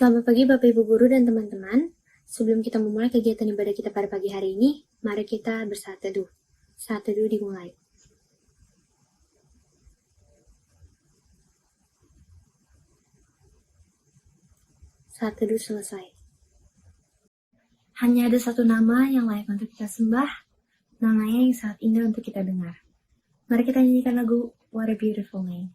Selamat pagi Bapak Ibu Guru dan teman-teman. Sebelum kita memulai kegiatan ibadah kita pada pagi hari ini, mari kita bersaat teduh. Saat teduh dimulai. Saat teduh selesai. Hanya ada satu nama yang layak untuk kita sembah, namanya yang sangat indah untuk kita dengar. Mari kita nyanyikan lagu What a Beautiful Name.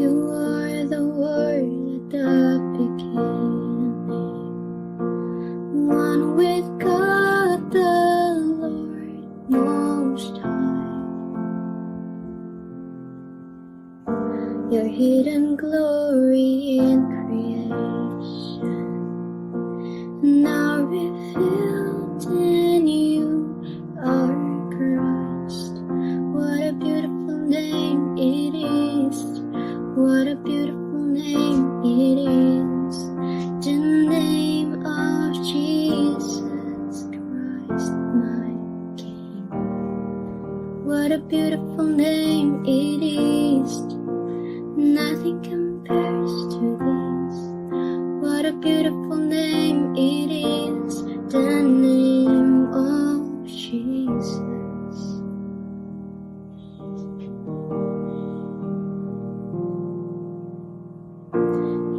You are the word at the beginning, one with God the Lord Most High. Your hidden glory in creation, now revealed in you are Christ. What a beautiful name it is. What a beautiful name it is. The name of Jesus Christ, my King. What a beautiful name it is. Nothing compares to this. What a beautiful name it is. The name of Jesus.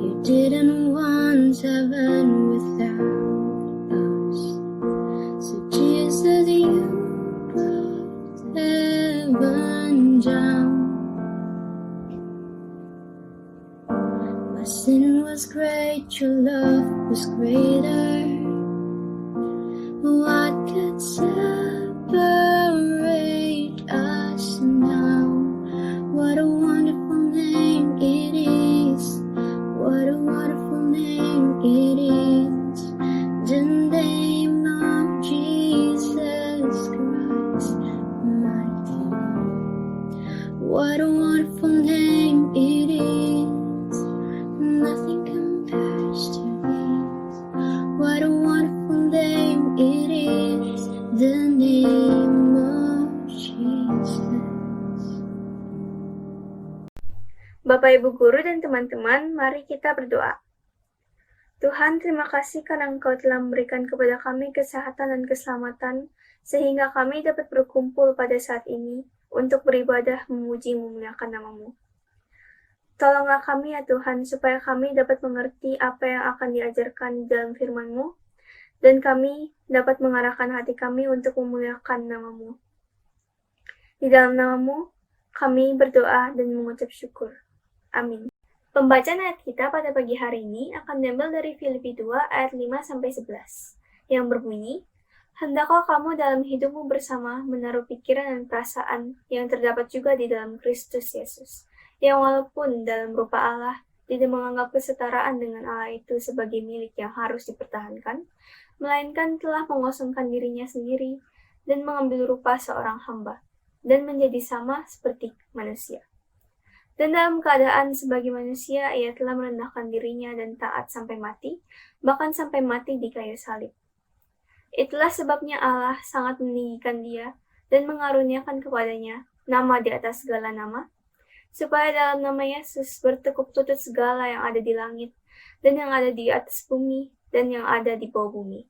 You didn't want heaven without us, so Jesus, you brought heaven down. My sin was great, your love was greater. What could separate us now? What a wonderful name it is. What a wonderful name it is. The name of Jesus Christ, my King. What a wonderful name it is. Nothing compares to this. What a wonderful name it is. The name of Jesus. Bapak Ibu Guru dan teman-teman, mari kita berdoa. Tuhan, terima kasih karena Engkau telah memberikan kepada kami kesehatan dan keselamatan, sehingga kami dapat berkumpul pada saat ini untuk beribadah, memuji, memuliakan nama-Mu. Tolonglah kami ya Tuhan, supaya kami dapat mengerti apa yang akan diajarkan dalam firman-Mu, dan kami dapat mengarahkan hati kami untuk memuliakan nama-Mu. Di dalam nama-Mu, kami berdoa dan mengucap syukur. Amin. Pembacaan ayat kita pada pagi hari ini akan diambil dari Filipi 2 ayat 5-11 yang berbunyi, "Hendaklah kamu dalam hidupmu bersama menaruh pikiran dan perasaan yang terdapat juga di dalam Kristus Yesus, yang walaupun dalam rupa Allah tidak menganggap kesetaraan dengan Allah itu sebagai milik yang harus dipertahankan, melainkan telah mengosongkan dirinya sendiri dan mengambil rupa seorang hamba dan menjadi sama seperti manusia. Dan dalam keadaan sebagai manusia, ia telah merendahkan dirinya dan taat sampai mati, bahkan sampai mati di kayu salib. Itulah sebabnya Allah sangat meninggikan dia dan mengaruniakan kepadanya nama di atas segala nama, supaya dalam nama Yesus bertekuk lutut segala yang ada di langit, dan yang ada di atas bumi, dan yang ada di bawah bumi.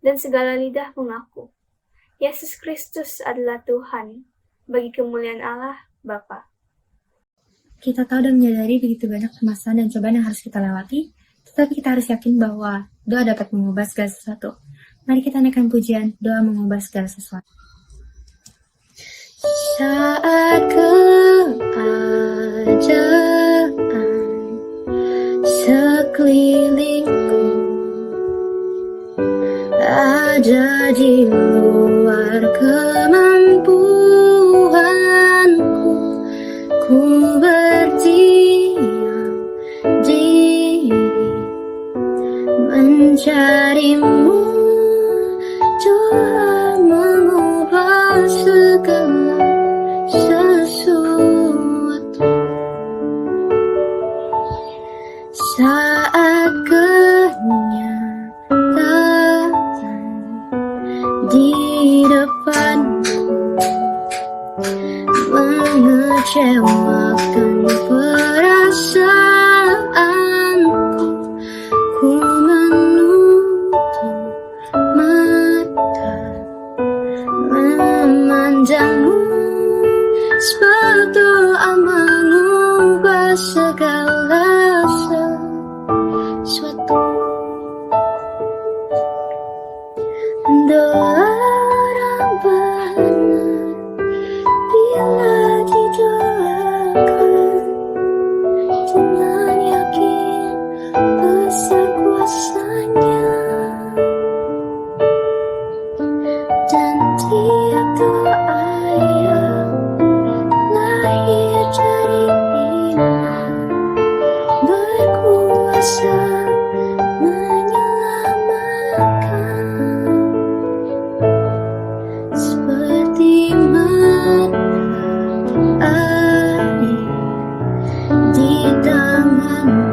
Dan segala lidah mengaku, Yesus Kristus adalah Tuhan, bagi kemuliaan Allah Bapa." Kita tahu dan menyadari begitu banyak permasalahan dan cobaan yang harus kita lewati, tetapi kita harus yakin bahwa doa dapat mengubah segala sesuatu. Mari kita naikkan pujian, doa mengubah segala sesuatu. Saat keadaan sekelilingku ada di luar kemampuanku, ku berdiam diri mencarimu. Doa mengubah segala sesuatu. kecewakan perasaanku. Ku menutup mata, memandangmu, berdoa mengubah segala sesuatu. Doa orang benar bila didoakan dengan yakin besar kuasanya, dan tiap doa yang lahir dari iman berkuasa menyelamatkan, seperti mata air di tanganmu,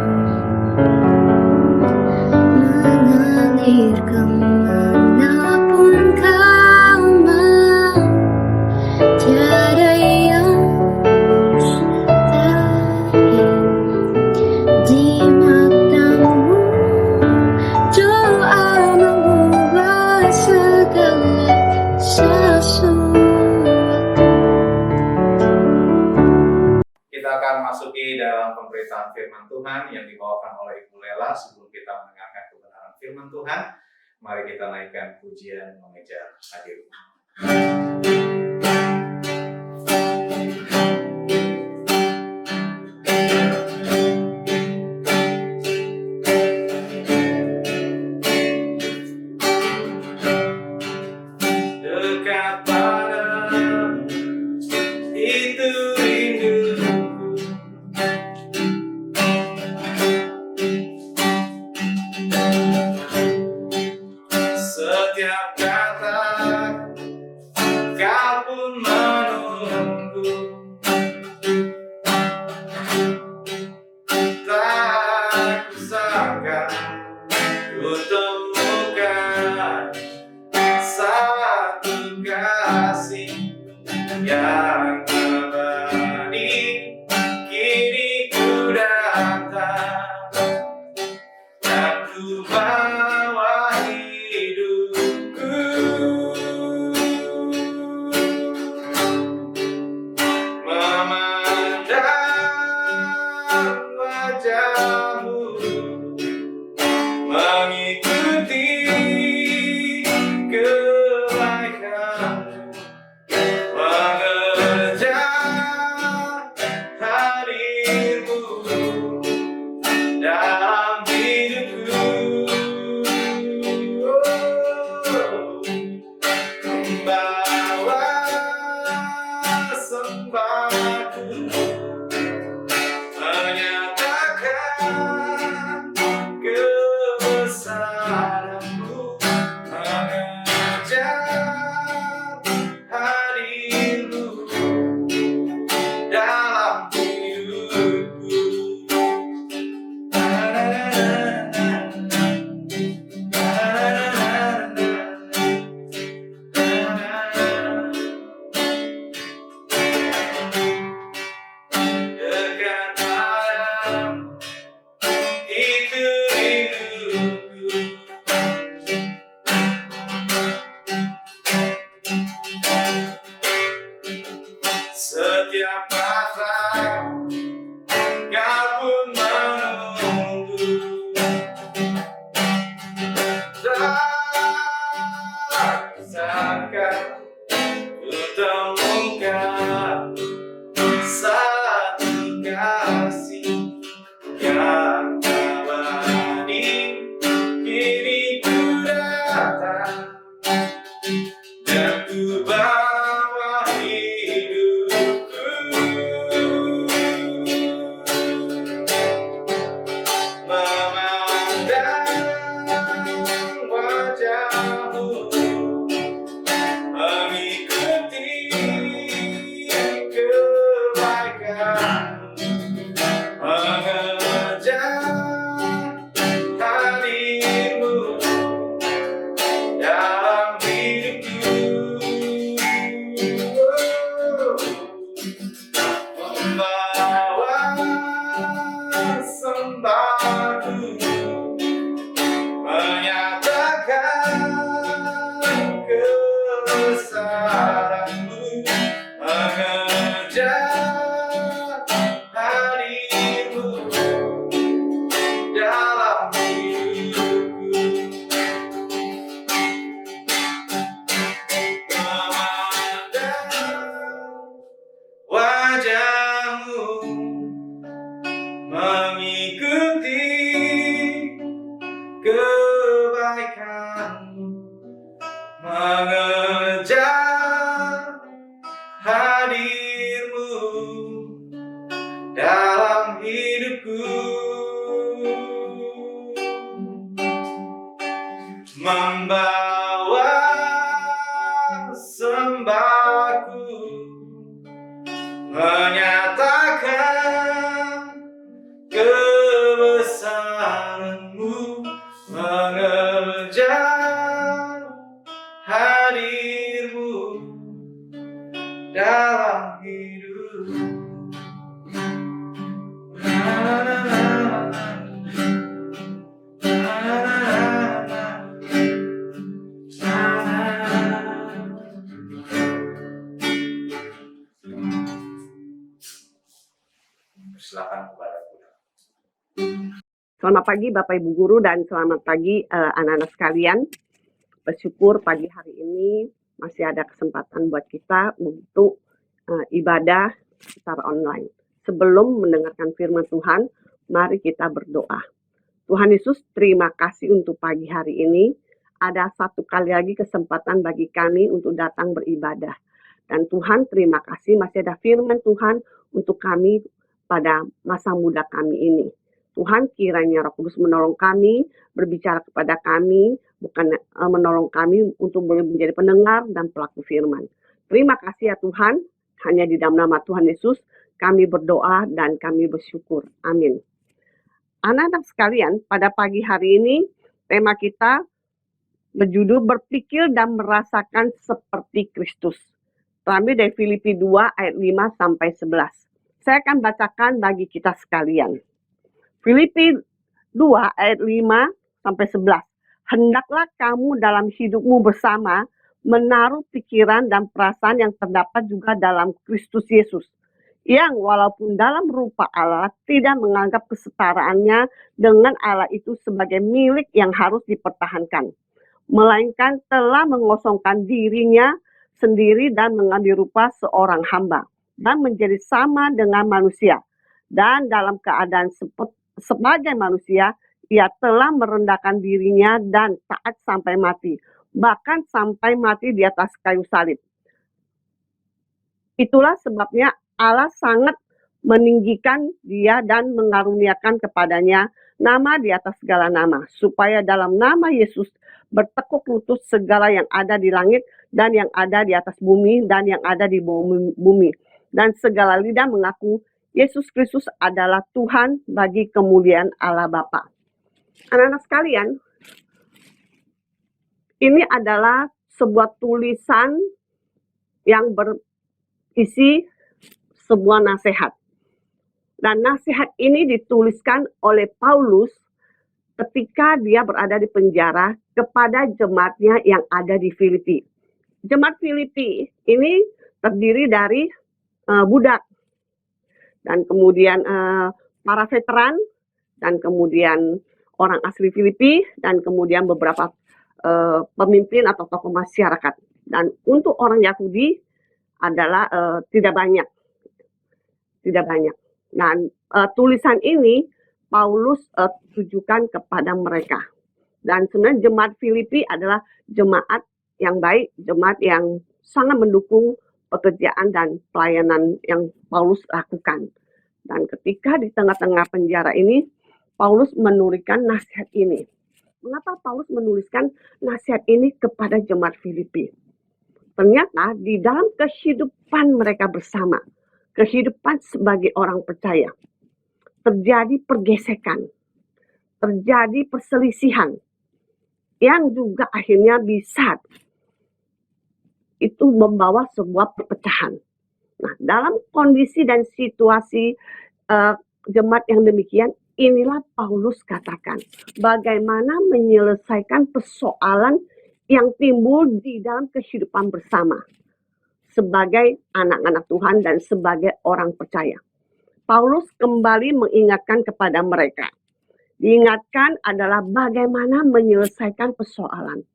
mengalir kemanapun kau mau. Tiada yang mustahil di matamu. Doa mengubah segala sesuatu. Kita akan masuki dalam pemberitaan firman Tuhan yang dibawakan oleh Ibu Lela. Sebelum kita mendengarkan kebenaran firman Tuhan, mari kita naikkan pujian mengejar hadir. Dekat padamu itu rinduku, setiap kata kau pun menunggu, tak kusangka ku temukan satu kasih yang abadi. Kini ku datang dan ku bawa hidupku, memandang wajahmu, mengikuti kebaikanmu, mengejar hadirmu dalam hidupku. Membawa sembahku, menyatakan kebesaranmu, mengejar hadirmu dalam hidupku. Dekat padamu itu rinduku, setiap kata kau pun menunggu, tak sangka ku temukan satu kasih yang abadi. Kini ku datang dan ku bawa hidupku, memandang wajahmu, mengejar hadirmu dalam hidupku, membawa sembahku, menyatakan kebesaranmu, mengejar hadirmu dalam hidup. Silakan kepada Bunda. Selamat pagi Bapak Ibu Guru dan selamat pagi anak-anak sekalian. Bersyukur pagi hari ini masih ada kesempatan buat kita untuk ibadah secara online. Sebelum mendengarkan firman Tuhan, mari kita berdoa. Tuhan Yesus, terima kasih untuk pagi hari ini. Ada satu kali lagi kesempatan bagi kami untuk datang beribadah. Dan Tuhan, terima kasih masih ada firman Tuhan untuk kami pada masa muda kami ini. Tuhan, kiranya Roh Kudus menolong kami, berbicara kepada kami, bukan menolong kami untuk boleh menjadi pendengar dan pelaku firman. Terima kasih ya Tuhan, hanya di dalam nama Tuhan Yesus, kami berdoa dan kami bersyukur. Amin. Anak-anak sekalian, pada pagi hari ini, tema kita berjudul berpikir dan merasakan seperti Kristus. Terambil dari Filipi 2 ayat 5 sampai 11. Saya akan bacakan bagi kita sekalian. Filipi 2 ayat 5 sampai 11. Hendaklah kamu dalam hidupmu bersama menaruh pikiran dan perasaan yang terdapat juga dalam Kristus Yesus, yang walaupun dalam rupa Allah tidak menganggap kesetaraannya dengan Allah itu sebagai milik yang harus dipertahankan, melainkan telah mengosongkan dirinya sendiri dan mengambil rupa seorang hamba dan menjadi sama dengan manusia. Dan dalam keadaan sebagai manusia, ia telah merendahkan dirinya dan taat sampai mati, bahkan sampai mati di atas kayu salib. Itulah sebabnya Allah sangat meninggikan dia dan mengaruniakan kepadanya nama di atas segala nama, supaya dalam nama Yesus bertekuk lutut segala yang ada di langit dan yang ada di atas bumi dan yang ada di bawah bumi, dan segala lidah mengaku Yesus Kristus adalah Tuhan bagi kemuliaan Allah Bapa. Anak-anak sekalian, ini adalah sebuah tulisan yang berisi sebuah nasihat. Dan nasihat ini dituliskan oleh Paulus ketika dia berada di penjara kepada jemaatnya yang ada di Filipi. Jemaat Filipi ini terdiri dari budak, dan kemudian para veteran, dan kemudian orang asli Filipi, dan kemudian beberapa pemimpin atau tokoh masyarakat. Dan untuk orang Yahudi adalah tidak banyak. Dan tulisan ini Paulus tujukan kepada mereka. Dan sebenarnya jemaat Filipi adalah jemaat yang baik, jemaat yang sangat mendukung pekerjaan dan pelayanan yang Paulus lakukan. Dan ketika di tengah-tengah penjara ini, Paulus menuliskan nasihat ini. Mengapa Paulus menuliskan nasihat ini kepada jemaat Filipi? Ternyata di dalam kehidupan mereka bersama, kehidupan sebagai orang percaya, terjadi pergesekan, terjadi perselisihan, yang juga akhirnya bisa itu membawa sebuah perpecahan. Nah, dalam kondisi dan situasi jemaat yang demikian, inilah Paulus katakan, bagaimana menyelesaikan persoalan yang timbul di dalam kehidupan bersama sebagai anak-anak Tuhan dan sebagai orang percaya. Paulus kembali mengingatkan kepada mereka. Diingatkan adalah bagaimana menyelesaikan persoalan,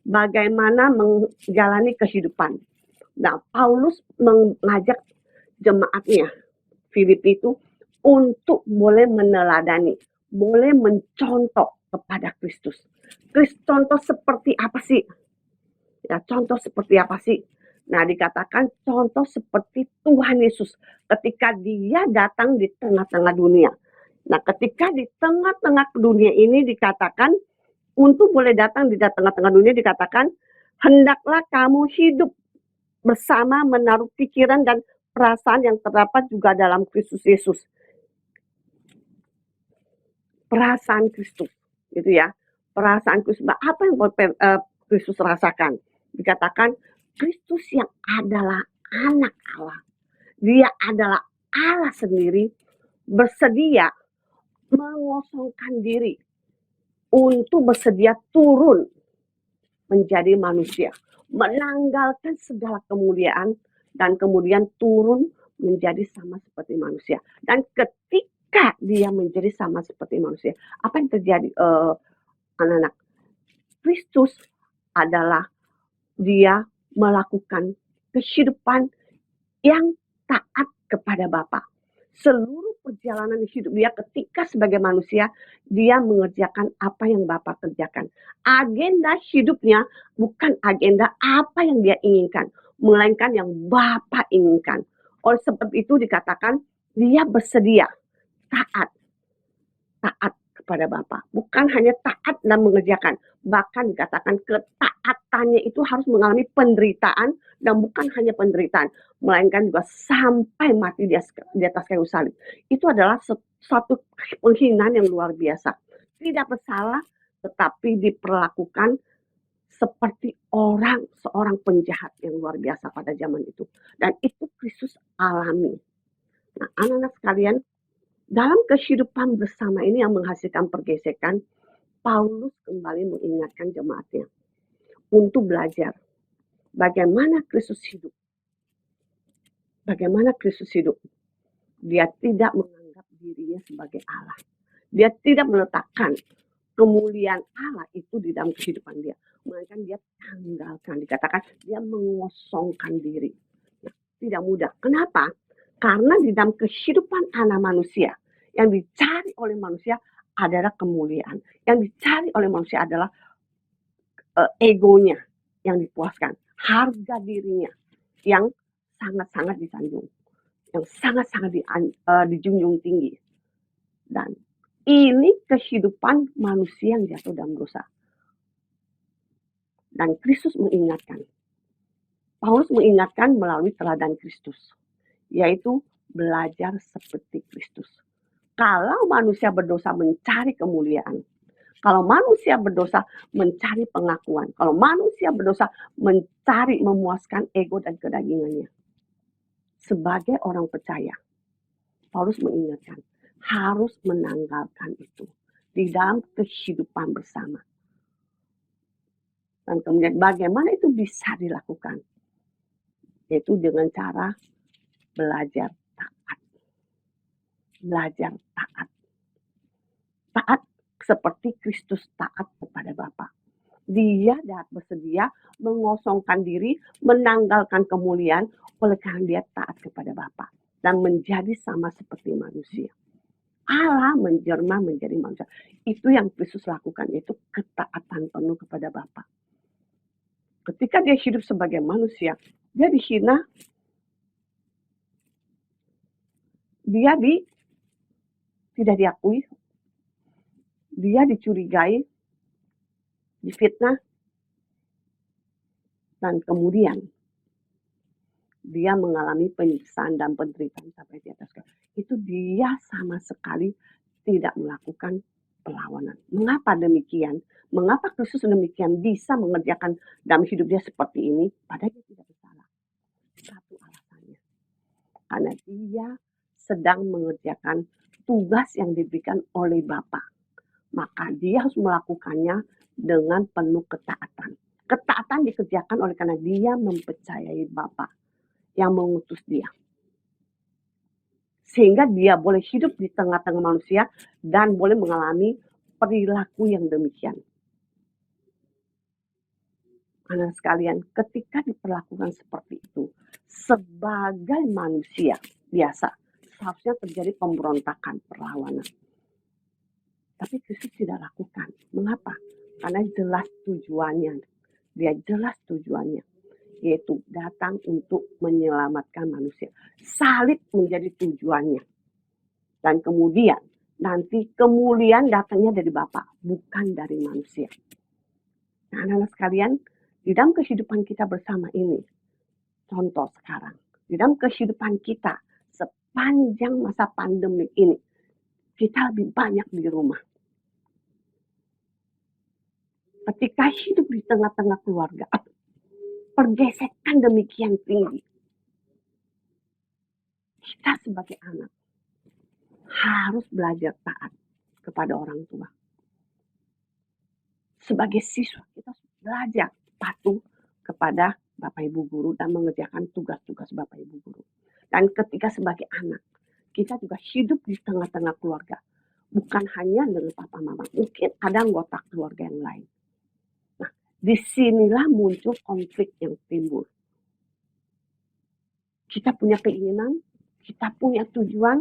bagaimana menjalani kehidupan. Nah, Paulus mengajak jemaatnya Filipi itu untuk boleh meneladani, boleh mencontoh kepada Kristus. Contoh seperti apa sih? Ya, contoh seperti apa sih? Nah, dikatakan contoh seperti Tuhan Yesus ketika dia datang di tengah-tengah dunia. Nah, ketika di tengah-tengah dunia ini dikatakan, untuk boleh datang di tengah-tengah dunia dikatakan, hendaklah kamu hidup bersama menaruh pikiran dan perasaan yang terdapat juga dalam Kristus Yesus. Perasaan Kristus, gitu ya. Perasaan Kristus, apa yang Kristus rasakan? Dikatakan, Kristus yang adalah anak Allah. Dia adalah Allah sendiri, bersedia mengosongkan diri untuk bersedia turun menjadi manusia, menanggalkan segala kemuliaan dan kemudian turun menjadi sama seperti manusia. Dan ketika dia menjadi sama seperti manusia, apa yang terjadi, anak-anak? Kristus adalah dia melakukan kehidupan yang taat kepada Bapa. Seluruh perjalanan hidup dia ketika sebagai manusia, dia mengerjakan apa yang Bapa kerjakan. Agenda hidupnya bukan agenda apa yang dia inginkan, melainkan yang Bapa inginkan. Oleh sebab itu dikatakan dia bersedia taat kepada Bapa. Bukan hanya taat dan mengerjakan, bahkan dikatakan ketaatannya itu harus mengalami penderitaan, dan bukan hanya penderitaan, melainkan juga sampai mati di atas kayu salib. Itu adalah suatu penghinaan yang luar biasa. Tidak bersalah, tetapi diperlakukan seperti seorang penjahat yang luar biasa pada zaman itu. Dan itu Kristus alami. Nah, anak-anak sekalian, dalam kehidupan bersama ini yang menghasilkan pergesekan, Paulus kembali mengingatkan jemaatnya untuk belajar bagaimana Kristus hidup. Bagaimana Kristus hidup. Dia tidak menganggap dirinya sebagai Allah. Dia tidak meletakkan kemuliaan Allah itu di dalam kehidupan dia. Melainkan dia tanggalkan. Dikatakan dia mengosongkan diri. Nah, tidak mudah. Kenapa? Karena di dalam kehidupan anak manusia, yang dicari oleh manusia adalah kemuliaan. Yang dicari oleh manusia adalah egonya yang dipuaskan. Harga dirinya yang sangat-sangat disanjung. Yang sangat-sangat dijunjung tinggi. Dan ini kehidupan manusia yang jatuh dalam dosa. Dan Kristus mengingatkan. Paulus mengingatkan melalui teladan Kristus. Yaitu belajar seperti Kristus. Kalau manusia berdosa mencari kemuliaan. Kalau manusia berdosa mencari pengakuan. Kalau manusia berdosa mencari memuaskan ego dan kedagingannya. Sebagai orang percaya, Paulus mengingatkan harus menanggalkan itu di dalam kehidupan bersama. Dan kemudian bagaimana itu bisa dilakukan? Yaitu dengan cara belajar taat. Belajar taat. Taat seperti Kristus taat kepada Bapa. Dia bersedia mengosongkan diri, menanggalkan kemuliaan oleh karena dia taat kepada Bapa dan menjadi sama seperti manusia. Allah menjelma menjadi manusia. Itu yang Kristus lakukan, yaitu ketaatan penuh kepada Bapa. Ketika dia hidup sebagai manusia, dia dihina, dia tidak diakui, dia dicurigai, difitnah, dan kemudian dia mengalami penyiksaan dan penderitaan sampai di atas kayu. Itu dia sama sekali tidak melakukan perlawanan. Mengapa demikian? Mengapa Kristus demikian bisa mengerjakan dalam hidup dia seperti ini? Padahal dia tidak bersalah. Satu alasannya. Karena dia sedang mengerjakan tugas yang diberikan oleh Bapa. Maka dia harus melakukannya dengan penuh ketaatan. Ketaatan dikerjakan oleh karena dia mempercayai Bapa yang mengutus dia. Sehingga dia boleh hidup di tengah-tengah manusia dan boleh mengalami perilaku yang demikian. Anak sekalian, ketika diperlakukan seperti itu, sebagai manusia biasa, seharusnya terjadi pemberontakan, perlawanan. Tapi Kristus tidak lakukan. Mengapa? Karena jelas tujuannya. Dia jelas tujuannya, yaitu datang untuk menyelamatkan manusia. Salib menjadi tujuannya. Dan kemudian nanti kemuliaan datangnya dari Bapa, bukan dari manusia. Nah, anak-anak sekalian, di dalam kehidupan kita bersama ini, contoh sekarang, di dalam kehidupan kita sepanjang masa pandemi ini, kita lebih banyak di rumah. Ketika hidup di tengah-tengah keluarga, pergesekan demikian tinggi. Kita sebagai anak harus belajar taat kepada orang tua. Sebagai siswa, kita harus belajar patuh kepada Bapak Ibu Guru dan mengerjakan tugas-tugas Bapak Ibu Guru. Dan ketika sebagai anak, kita juga hidup di tengah-tengah keluarga. Bukan hanya dengan papa mama, mungkin ada anggota keluarga yang lain. Nah, disinilah muncul konflik yang timbul. Kita punya keinginan, kita punya tujuan,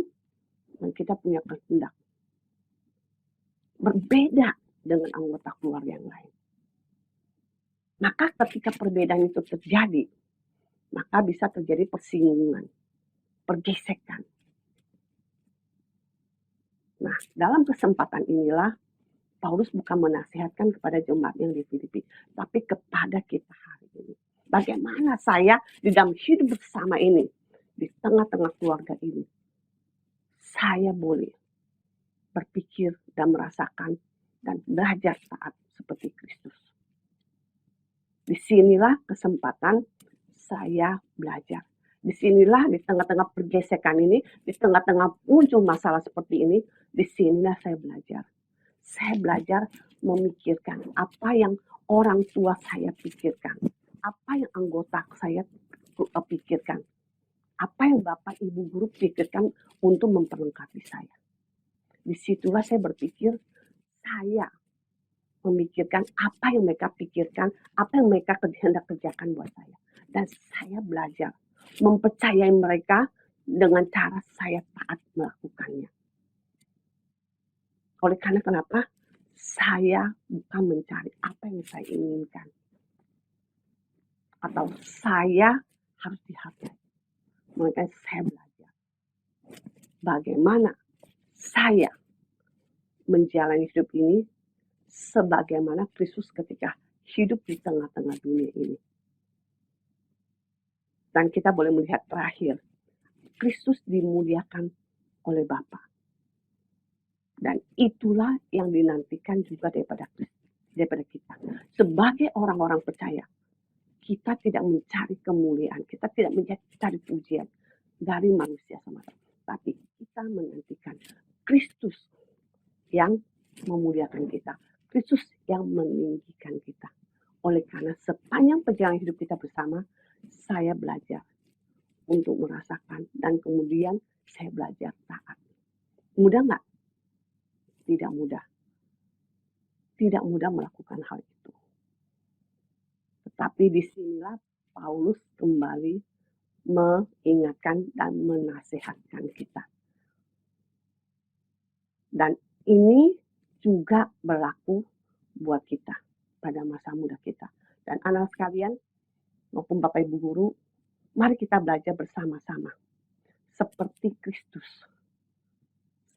dan kita punya kehendak. Berbeda dengan anggota keluarga yang lain. Maka ketika perbedaan itu terjadi, maka bisa terjadi persinggungan, pergesekan. Nah, dalam kesempatan inilah Paulus bukan menasihatkan kepada jemaat yang di Filipi, tapi kepada kita hari ini. Bagaimana saya di dalam hidup bersama ini, di tengah-tengah keluarga ini, saya boleh berpikir dan merasakan dan belajar taat seperti Kristus. Disinilah kesempatan saya belajar. Disinilah di tengah-tengah pergesekan ini, di tengah-tengah muncul masalah seperti ini, disinilah saya belajar. Saya belajar memikirkan apa yang orang tua saya pikirkan, apa yang anggota saya pikirkan, apa yang Bapak Ibu Guru pikirkan untuk memperlengkapi saya. Disitulah saya berpikir, saya memikirkan apa yang mereka pikirkan, apa yang mereka hendak kerjakan buat saya. Dan saya belajar mempercayai mereka dengan cara saya taat melakukannya. Oleh karena kenapa? Saya bukan mencari apa yang saya inginkan. Atau saya harus dihargai. Makanya saya belajar bagaimana saya menjalani hidup ini sebagaimana Kristus ketika hidup di tengah-tengah dunia ini. Dan kita boleh melihat terakhir, Kristus dimuliakan oleh Bapa. Dan itulah yang dinantikan juga daripada kita. Sebagai orang-orang percaya, kita tidak mencari kemuliaan, kita tidak mencari pujian dari manusia semata. Tapi kita menantikan Kristus yang memuliakan kita. Kristus yang meninggikan kita. Oleh karena sepanjang perjalanan hidup kita bersama, saya belajar untuk merasakan dan kemudian saya belajar taat. Mudah nggak? Tidak mudah. Tidak mudah melakukan hal itu. Tetapi disinilah Paulus kembali mengingatkan dan menasihatkan kita. Dan ini juga berlaku buat kita pada masa muda kita. Dan anak sekalian, maupun Bapak Ibu Guru, mari kita belajar bersama-sama. Seperti Kristus.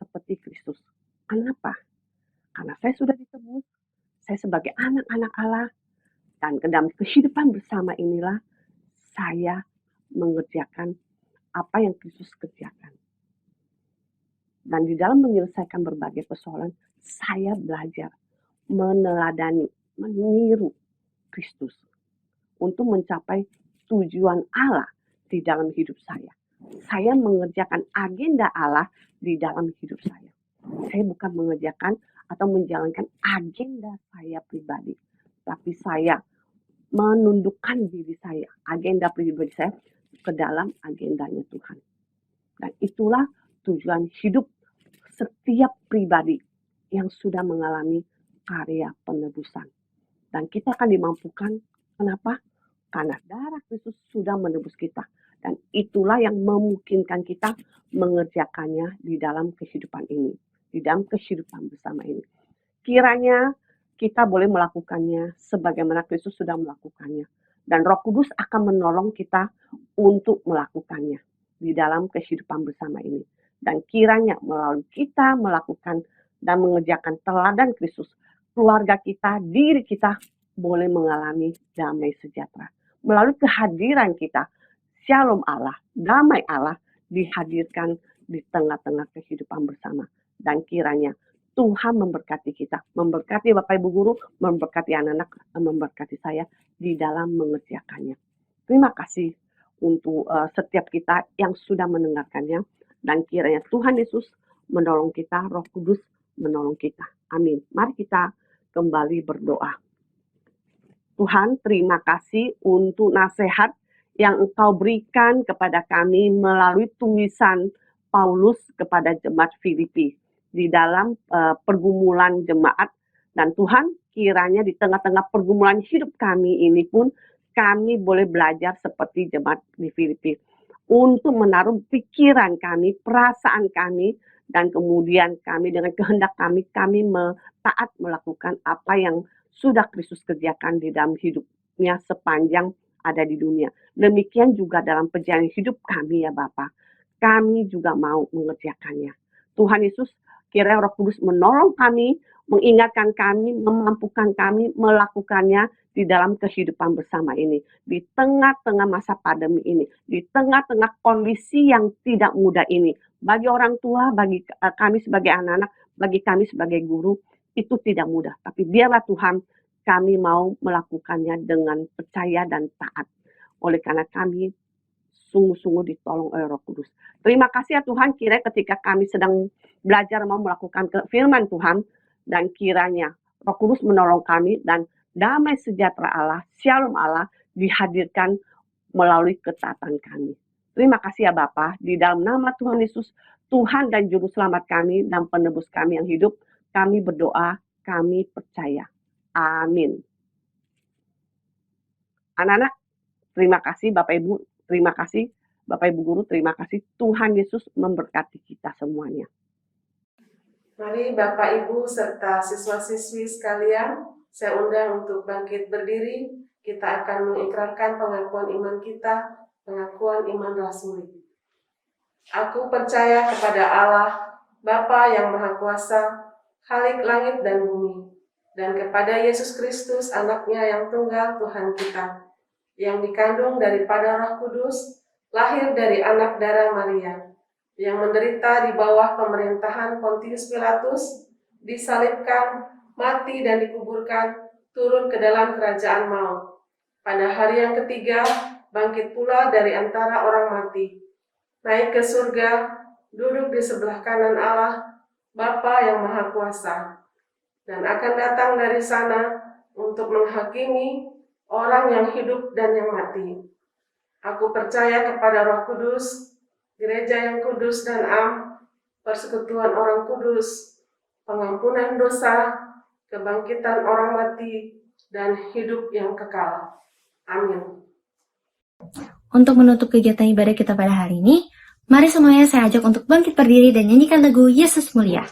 Seperti Kristus. Kenapa? Karena saya sudah ditebus, saya sebagai anak-anak Allah, dan dalam kehidupan bersama inilah saya mengerjakan apa yang Kristus kerjakan. Dan di dalam menyelesaikan berbagai persoalan, saya belajar meneladani, meniru Kristus untuk mencapai tujuan Allah di dalam hidup saya. Saya mengerjakan agenda Allah di dalam hidup saya. Saya bukan mengerjakan atau menjalankan agenda saya pribadi, tapi saya menundukkan diri saya, agenda pribadi saya ke dalam agendanya Tuhan. Dan itulah tujuan hidup setiap pribadi yang sudah mengalami karya penebusan. Dan kita akan dimampukan, kenapa? Karena darah Kristus sudah menebus kita. Dan itulah yang memungkinkan kita mengerjakannya di dalam kehidupan ini. Di dalam kehidupan bersama ini. Kiranya kita boleh melakukannya sebagaimana Kristus sudah melakukannya. Dan Roh Kudus akan menolong kita untuk melakukannya di dalam kehidupan bersama ini. Dan kiranya melalui kita melakukan dan mengerjakan teladan Kristus, keluarga kita, diri kita boleh mengalami damai sejahtera. Melalui kehadiran kita, Shalom Allah, damai Allah dihadirkan di tengah-tengah kehidupan bersama. Dan kiranya Tuhan memberkati kita, memberkati Bapak Ibu Guru, memberkati anak-anak, memberkati saya di dalam mengerjakannya. Terima kasih untuk setiap kita yang sudah mendengarkannya. Dan kiranya Tuhan Yesus menolong kita, Roh Kudus menolong kita. Amin. Mari kita kembali berdoa. Tuhan, terima kasih untuk nasihat yang Engkau berikan kepada kami melalui tulisan Paulus kepada jemaat Filipi di dalam pergumulan jemaat. Dan Tuhan, kiranya di tengah-tengah pergumulan hidup kami ini pun kami boleh belajar seperti jemaat di Filipi untuk menaruh pikiran kami, perasaan kami, dan kemudian kami dengan kehendak kami taat melakukan apa yang sudah Kristus kerjakan di dalam hidupnya sepanjang ada di dunia. Demikian juga dalam perjalanan hidup kami ya Bapa. Kami juga mau mengerjakannya. Tuhan Yesus, kiranya Roh Kudus menolong kami, mengingatkan kami, memampukan kami melakukannya di dalam kehidupan bersama ini. Di tengah-tengah masa pandemi ini, di tengah-tengah kondisi yang tidak mudah ini. Bagi orang tua, bagi kami sebagai anak-anak, bagi kami sebagai guru, itu tidak mudah. Tapi biarlah Tuhan, kami mau melakukannya dengan percaya dan taat. Oleh karena kami sungguh-sungguh ditolong oleh Roh Kudus. Terima kasih ya Tuhan, kiranya ketika kami sedang belajar mau melakukan firman Tuhan, dan kiranya Roh Kudus menolong kami, dan damai sejahtera Allah, Shalom Allah dihadirkan melalui ketaatan kami. Terima kasih ya Bapa, di dalam nama Tuhan Yesus, Tuhan dan Juru Selamat kami dan penebus kami yang hidup, kami berdoa, kami percaya. Amin. Anak-anak, terima kasih Bapak Ibu, terima kasih Bapak Ibu Guru, terima kasih. Tuhan Yesus memberkati kita semuanya. Mari Bapak Ibu serta siswa-siswi sekalian, saya undang untuk bangkit berdiri. Kita akan mengikrarkan pengakuan iman kita, pengakuan iman rasuli. Aku percaya kepada Allah, Bapa yang Maha Kuasa, Khalik langit dan bumi, dan kepada Yesus Kristus, Anaknya yang tunggal Tuhan kita, yang dikandung daripada Roh Kudus, lahir dari anak darah Maria, yang menderita di bawah pemerintahan Pontius Pilatus, disalibkan, mati dan dikuburkan, turun ke dalam kerajaan maut. Pada hari yang ketiga, bangkit pula dari antara orang mati, naik ke surga, duduk di sebelah kanan Allah, Bapa yang Maha Kuasa, dan akan datang dari sana untuk menghakimi orang yang hidup dan yang mati. Aku percaya kepada Roh Kudus, gereja yang kudus dan am, persekutuan orang kudus, pengampunan dosa, kebangkitan orang mati, dan hidup yang kekal. Amin. Untuk menutup kegiatan ibadah kita pada hari ini, mari semuanya saya ajak untuk bangkit berdiri dan nyanyikan lagu Yesus Mulia.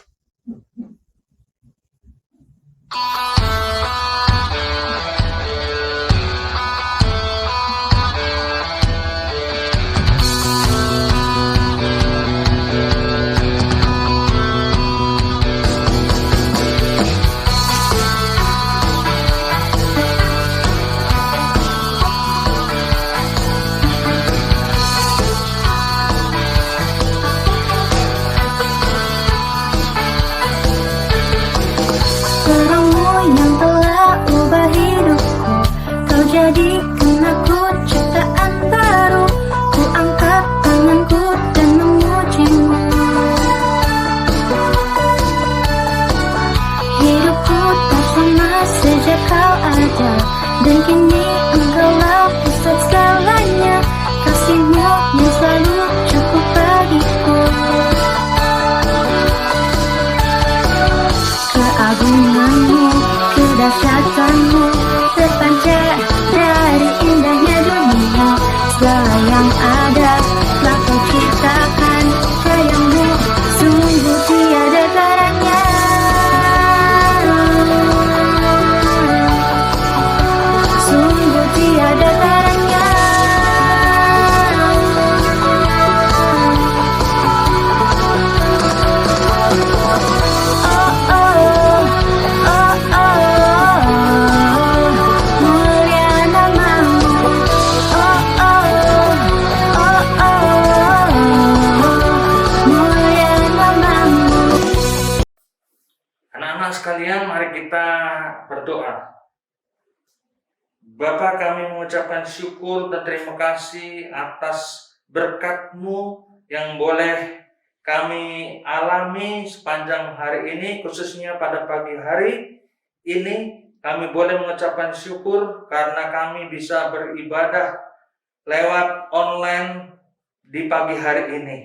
Jadikan aku ciptaan baru, ku angkat tanganku dan memujimu. Hidupku tak sama sejak kau ada, dan kini engkaulah pusat segalanya. Kasih-Mu yang selalu cukup bagiku. Keagungan-Mu, kedahsyatan-Mu terpancar dari berdoa. Bapa, kami mengucapkan syukur dan terima kasih atas berkat-Mu yang boleh kami alami sepanjang hari ini, khususnya pada pagi hari ini. Kami boleh mengucapkan syukur karena kami bisa beribadah lewat online di pagi hari ini.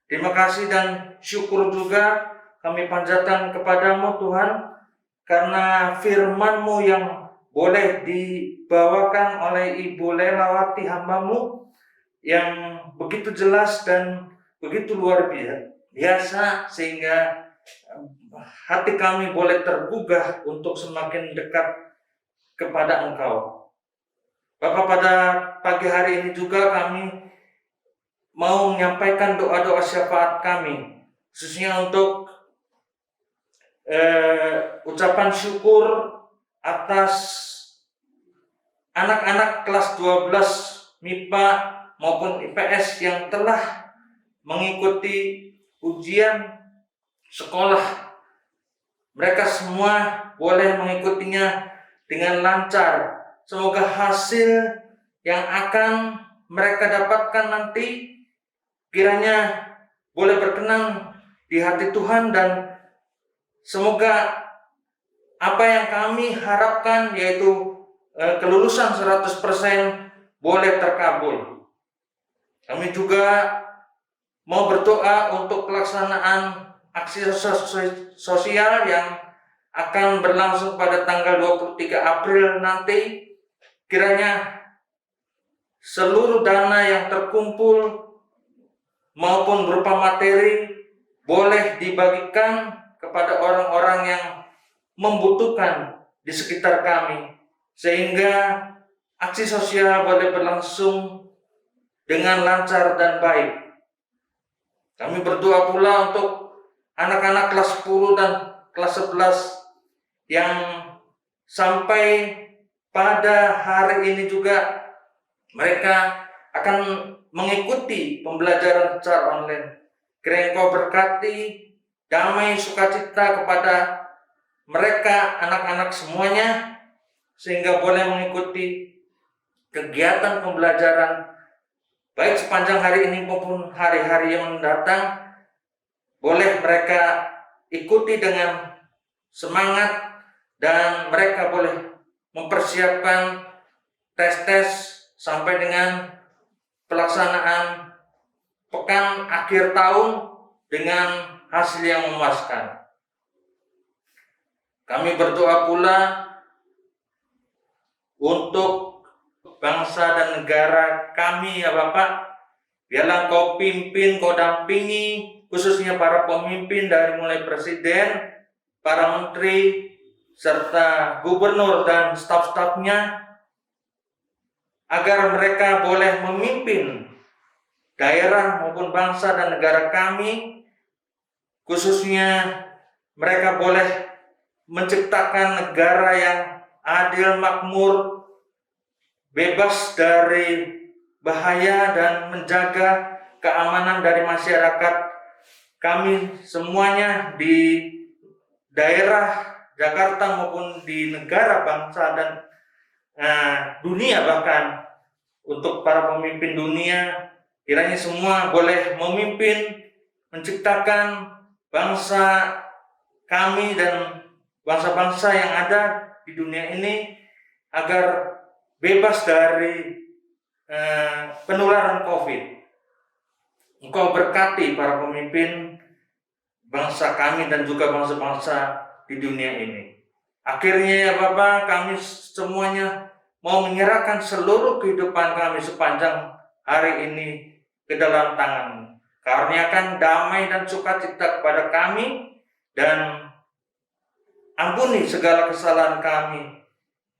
Terima kasih dan syukur juga kami panjatkan kepadamu Tuhan, karena firman-Mu yang boleh dibawakan oleh Ibu Lelawati hamba-Mu yang begitu jelas dan begitu luar biasa, sehingga hati kami boleh tergugah untuk semakin dekat kepada Engkau. Bapak, pada pagi hari ini juga kami mau menyampaikan doa-doa syafaat kami, khususnya untuk ucapan syukur atas anak-anak kelas 12 MIPA maupun IPS yang telah mengikuti ujian sekolah. Mereka semua boleh mengikutinya dengan lancar. Semoga hasil yang akan mereka dapatkan nanti kiranya boleh berkenan di hati Tuhan, dan semoga apa yang kami harapkan, yaitu kelulusan 100% boleh terkabul. Kami juga mau berdoa untuk pelaksanaan aksi sosial yang akan berlangsung pada tanggal 23 April nanti. Kiranya seluruh dana yang terkumpul maupun berupa materi boleh dibagikan kepada orang-orang yang membutuhkan di sekitar kami, sehingga aksi sosial boleh berlangsung dengan lancar dan baik. Kami berdoa pula untuk anak-anak kelas 10 dan kelas 11 yang sampai pada hari ini juga mereka akan mengikuti pembelajaran secara online. Kiranya Engkau berkati damai sukacita kepada mereka, anak-anak semuanya, sehingga boleh mengikuti kegiatan pembelajaran baik sepanjang hari ini maupun hari-hari yang mendatang. Boleh mereka ikuti dengan semangat, dan mereka boleh mempersiapkan tes-tes sampai dengan pelaksanaan pekan akhir tahun dengan hasil yang memuaskan. Kami berdoa pula untuk bangsa dan negara kami ya Bapak. Biarlah Engkau pimpin, Engkau dampingi, khususnya para pemimpin dari mulai presiden, para menteri, serta gubernur dan staf-stafnya, agar mereka boleh memimpin daerah maupun bangsa dan negara kami, khususnya mereka boleh menciptakan negara yang adil, makmur, bebas dari bahaya, dan menjaga keamanan dari masyarakat kami semuanya di daerah Jakarta maupun di negara, bangsa, dan dunia. Bahkan untuk para pemimpin dunia, kiranya semua boleh memimpin, menciptakan bangsa kami dan bangsa-bangsa yang ada di dunia ini agar bebas dari penularan COVID. Engkau berkati para pemimpin bangsa kami dan juga bangsa-bangsa di dunia ini. Akhirnya ya Bapak, kami semuanya mau menyerahkan seluruh kehidupan kami sepanjang hari ini ke dalam tangan-Mu. Karuniakan damai dan sukacita kepada kami, dan ampuni segala kesalahan kami.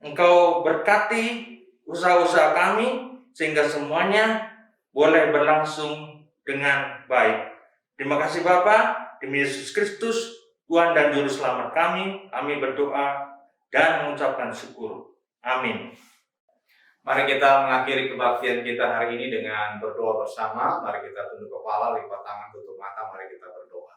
Engkau berkati usaha-usaha kami, sehingga semuanya boleh berlangsung dengan baik. Terima kasih Bapa, demi Yesus Kristus, Tuhan dan Juru Selamat kami berdoa dan mengucapkan syukur. Amin. Mari kita mengakhiri kebaktian kita hari ini dengan berdoa bersama. Mari kita tunduk kepala, lipat tangan, tutup mata, mari kita berdoa.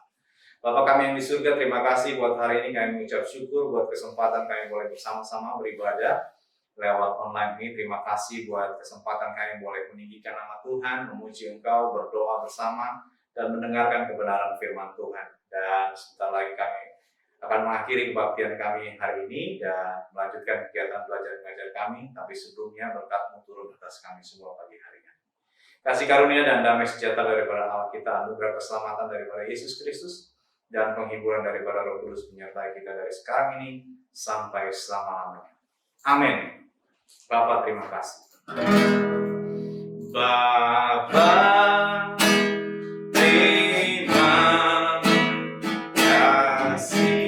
Bapa kami yang di surga, terima kasih buat hari ini. Kami mengucap syukur buat kesempatan kami boleh bersama-sama beribadah lewat online ini. Terima kasih buat kesempatan kami boleh meninggikan nama Tuhan, memuji Engkau, berdoa bersama, dan mendengarkan kebenaran firman Tuhan. Dan sebentar lagi kami akan mengakhiri kebaktian kami hari ini dan melanjutkan kegiatan belajar mengajar kami. Tapi sebelumnya berkat-Mu turun atas kami semua pagi hari ini. Kasih karunia dan damai sejahtera daripada Allah kita, anugerah keselamatan daripada Yesus Kristus, dan penghiburan daripada Roh Kudus menyertai kita dari sekarang ini sampai selama-lamanya. Amin. Bapa, terima kasih. Bapa, terima kasih.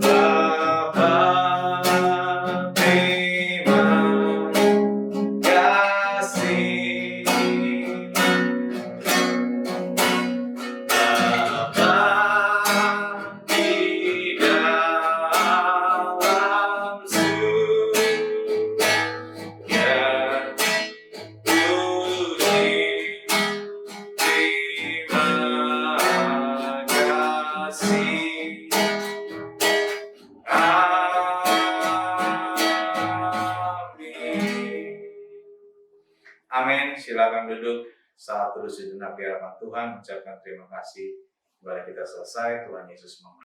Bapa, terima kasih. Bapa di dalam surga, puji terima kasih. Amin. Amin. Silakan duduk. Saat terus sejenak di hadapan Tuhan, ucapkan terima kasih kepada kita selesai. Tuhan Yesus memberkati.